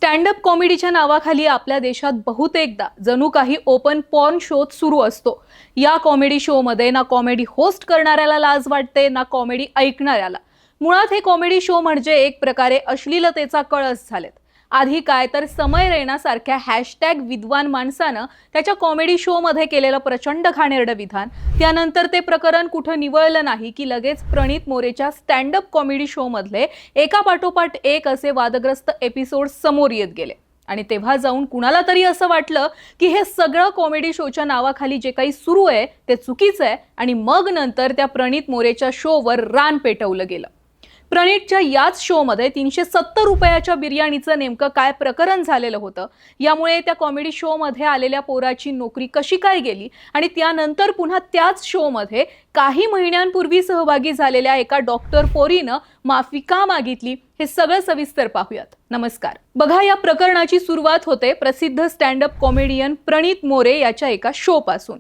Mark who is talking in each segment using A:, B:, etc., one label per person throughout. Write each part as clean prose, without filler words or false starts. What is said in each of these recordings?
A: Stand up कॉमेडीच्या नावाखाली आपल्या देशात बहुतेकदा जणू काही ओपन पॉर्न शो सुरू असतो। या कॉमेडी शो मध्ये ना कॉमेडी होस्ट करणाऱ्याला लाज वाटते ना कॉमेडी ऐकणाऱ्याला। मुळात हे कॉमेडी शो म्हणजे एक प्रकारे अश्लीलतेचा कळस झालेत। आधी काय तर समय रैनासारख्या हॅशटॅग विद्वान माणसानं त्याच्या कॉमेडी शो मध्ये केलेलं प्रचंड घाणेरडं विधान, त्यानंतर ते प्रकरण कुठं निवळलं नाही की लगेच प्रणित मोरेच्या स्टँड अप कॉमेडी शो मधले एकापाठोपाठ एक असे वादग्रस्त एपिसोड समोर येत गेले। आणि तेव्हा जाऊन कुणाला तरी असं वाटलं की हे सगळं कॉमेडी शोच्या नावाखाली जे काही सुरू आहे ते चुकीचं आहे आणि मग नंतर त्या प्रणित मोरेच्या शोवर रान पेटवलं गेलं। प्रणितच्या याच शो मध्ये 370 रुपयाच्या बिर्याणीचं नेमकं काय प्रकरण झालेलं होतं, यामुळे त्या कॉमेडी शो मध्ये आलेल्या पोराची नोकरी कशी काय गेली आणि त्यानंतर पुन्हा त्याच शो मध्ये काही महिन्यांपूर्वी सहभागी झालेल्या एका डॉक्टर पोरीनं माफी का मागितली, हे सगळं सविस्तर पाहूयात। नमस्कार। बघा, या प्रकरणाची सुरुवात होते प्रसिद्ध स्टँड अप कॉमेडियन प्रणित मोरे याच्या एका शो पासून।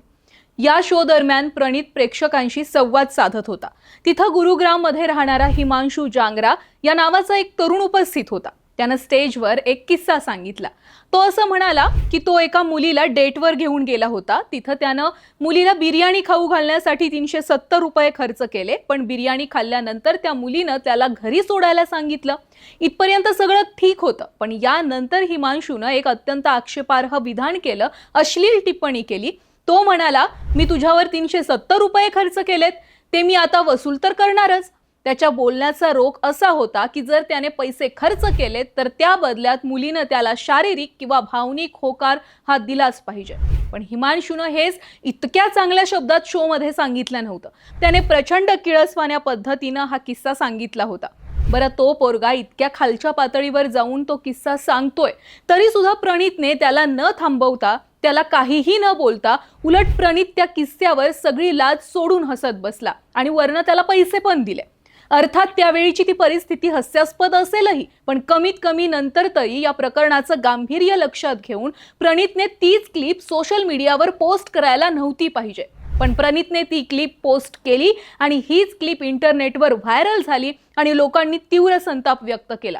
A: या शो दरम्यान प्रणित प्रेक्षकांशी संवाद साधत होता। तिथं गुरुग्राम मध्ये राहणारा हिमांशु जांगरा या नावाचा एक तरुण उपस्थित होता। त्यानं स्टेजवर एक किस्सा सांगितला। तो असं म्हणाला की तो एका मुलीला डेटवर घेऊन गेला होता। तिथं त्यानं मुलीला बिर्याणी खाऊ घालण्यासाठी 370 रुपये खर्च केले, पण बिर्याणी खाल्ल्यानंतर त्या मुलीनं त्याला घरी सोडायला सांगितलं। इथपर्यंत सगळं ठीक होतं, पण यानंतर हिमांशूनं एक अत्यंत आक्षेपार्ह विधान केलं, अश्लील टिप्पणी केली। तो म्हणाला, मी तुझ्यावर 370 रुपये खर्च केलेत, ते मी आता वसूल तर करणारच। त्याच्या बोलण्याचा रोख असा होता की जर त्याने पैसे खर्च केलेत तर त्या बदल्यात मुलीनं त्याला शारीरिक किंवा भावनिक होकार हा दिलाच पाहिजे। पण हिमांशूनं हेच इतक्या चांगल्या शब्दात शो मध्ये सांगितलं नव्हतं। त्याने प्रचंड किळसवाण्या पद्धतीनं हा किस्सा सांगितला होता। बरं, तो पोरगा इतक्या खालच्या पातळीवर जाऊन तो किस्सा सांगतोय तरी सुद्धा प्रणितने त्याला न थांबवता, त्याला काहीही न बोलता, उलट प्रणित त्या किस्स्यावर सगळी लाज सोडून हसत बसला आणि वरनं त्याला पैसे पण दिले। अर्थात त्यावेळीची ती परिस्थिती हास्यास्पद असेलही, पण कमीत कमी नंतर तरी या प्रकरणाचं गांभीर्य लक्षात घेऊन प्रणितने तीच क्लिप सोशल मीडियावर पोस्ट करायला नव्हती पाहिजे। पण प्रणितने ती क्लिप पोस्ट केली आणि हीच क्लिप इंटरनेटवर व्हायरल झाली आणि लोकांनी तीव्र संताप व्यक्त केला।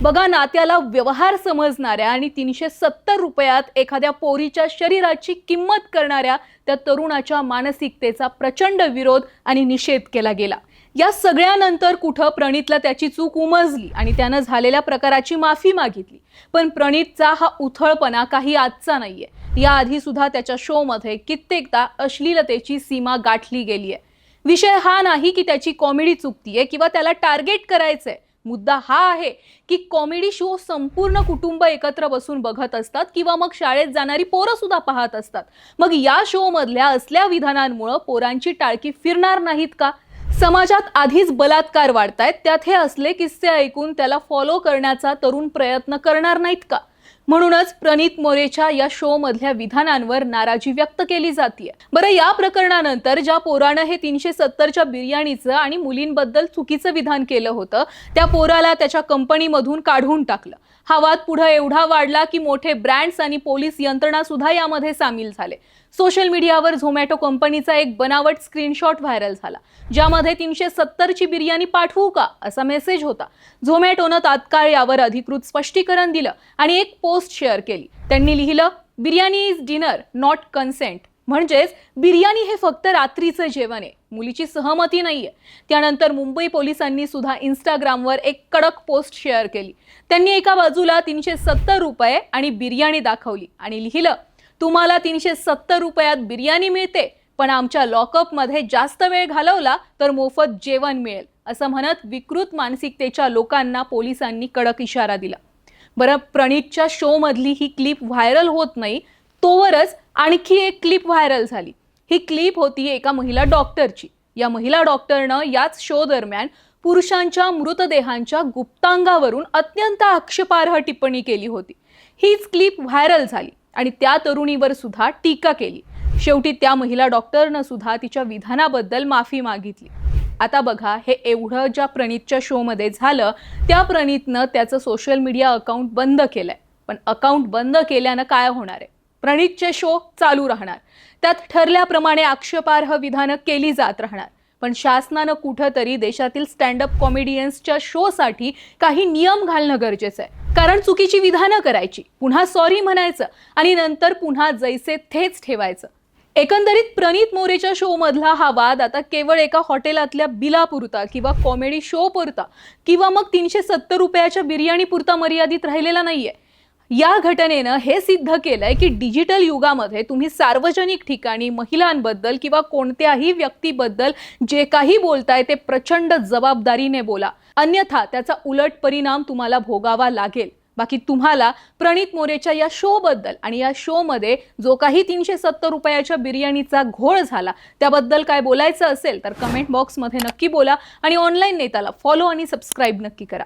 A: बघा, नात्याला व्यवहार समजणाऱ्या आणि 370 रुपयात एखाद्या पोरीच्या शरीराची किंमत करणाऱ्या त्या तरुणाच्या मानसिकतेचा प्रचंड विरोध आणि निषेध केला गेला। या सगळ्यानंतर कुठं प्रणितला त्याची चूक उमजली आणि त्यानं झालेल्या प्रकाराची माफी मागितली। पण प्रणितचा हा उथळपणा काही आजचा नाहीये। याआधी सुद्धा त्याच्या शो मध्ये कित्येकदा अश्लीलतेची सीमा गाठली गेली आहे। विषय हा नाही की त्याची कॉमेडी चुकतीये किंवा त्याला टार्गेट करायचंय। मुद्दा हा आहे की कॉमेडी शो संपूर्ण कुटुंब एकत्र बसून बघत असतात किंवा मग शाळेत जाणारी पोरं सुद्धा पाहत असतात। मग या शो मधल्या असल्या विधानांमुळे पोरांची टाळकी फिरणार नाहीत का? समाजात आधीच बलात्कार वाढतायत, त्यात हे असले किस्से ऐकून त्याला फॉलो करण्याचा तरुण प्रयत्न करणार नाहीत का? म्हणूनच प्रणित मोरेच्या या शो मधल्या विधानांवर नाराजी व्यक्त केली जातीये। बरं, या प्रकरणानंतर ज्या पोरानं हे 370च्या बिर्याणीचं आणि मुलींबद्दल चुकीचं विधान केलं होतं, त्या पोराला त्याच्या कंपनीमधून काढून टाकलं। हा वाद पुढे एवढा वाढला की मोठे ब्रँड्स आणि पोलीस यंत्रणा सुद्धा यामध्ये सामील झाले। सोशल मीडियावर झोमॅटो कंपनीचा एक बनावट स्क्रीनशॉट व्हायरल झाला, ज्यामध्ये 370ची बिर्याणी पाठवू का असा मेसेज होता। झोमॅटोनं तात्काळ यावर अधिकृत स्पष्टीकरण दिलं आणि एक पोस्ट शेअर केली। त्यांनी लिहिलं, biryani is dinner not consent, म्हणजेच बिर्याणी हे फक्त रात्रीचं जेवण आहे, मुलीची सहमती नाहीये। त्यानंतर मुंबई पोलिसांनी सुद्धा इंस्टाग्रामवर एक कडक पोस्ट शेअर केली। त्यांनी एका बाजूला 370 रुपये आणि बिर्याणी दाखवली आणि लिहिलं, तुम्हाला 370 रुपयात बिर्याणी मिळते, पण आमच्या लॉकअप मध्ये जास्त वेळ घालवला तर मोफत जेवण मिळेल, असं म्हणत विकृत मानसिकतेच्या लोकांना पोलिसांनी कडक इशारा दिला। बरं, प्रणितच्या शो मधली ही क्लिप व्हायरल होत नाही तोवरच आणखी एक क्लिप व्हायरल झाली। ही क्लिप होती एका महिला डॉक्टरची। या महिला डॉक्टरनं याच शो दरम्यान पुरुषांच्या मृतदेहांच्या गुप्तांगावरून अत्यंत आक्षेपार्ह टिप्पणी केली होती। हीच क्लिप व्हायरल झाली आणि त्या तरुणीवर सुद्धा टीका केली। शेवटी त्या महिला डॉक्टरनं सुद्धा तिच्या विधानाबद्दल माफी मागितली। आता बघा, हे एवढं ज्या प्रणितच्या शो मध्ये झालं, त्या प्रणितनं त्याचं सोशल मीडिया अकाउंट बंद केलंय। पण अकाउंट बंद केल्यानं काय होणार आहे? प्रणितचे शो चालू राहणार, त्यात ठरल्याप्रमाणे आक्षेपार्ह विधानं केली जात राहणार। पण शासनानं कुठंतरी देशातील स्टँड अप कॉमेडियन्सच्या शोसाठी काही नियम घालणं गरजेचं आहे. कारण चुकीची विधानं करायची, पुन्हा सॉरी म्हणायचं आणि नंतर पुन्हा जैसे थेच ठेवायचं. एकंदरीत प्रणित मोरेच्या शो मधला हा वाद आता केवळ एका हॉटेलातल्या बिलापुरता किंवा कॉमेडी शो पुरता किंवा मग 370 रुपयाच्या बिर्याणी पुरता मर्यादित राहिलेला नाहीये. या घटनेनं हे सिद्ध केलंय की डिजिटल युगामध्ये तुम्ही सार्वजनिक ठिकाणी महिलांबद्दल किंवा कोणत्याही व्यक्तीबद्दल जे काही बोलताय ते प्रचंड जबाबदारीने बोला, अन्यथा त्याचा उलट परिणाम तुम्हाला भोगावा लागेल. बाकी तुम्हाला प्रणित मोरेच्या या शो बद्दल आणि या शो मध्ये जो काही 370 रुपयाच्या बिर्याणीचा घोळ झाला त्याबद्दल काय बोलायचं असेल तर कमेंट बॉक्स मध्ये नक्की बोला आणि ऑनलाईन नेताला फॉलो आणि सबस्क्राईब नक्की करा.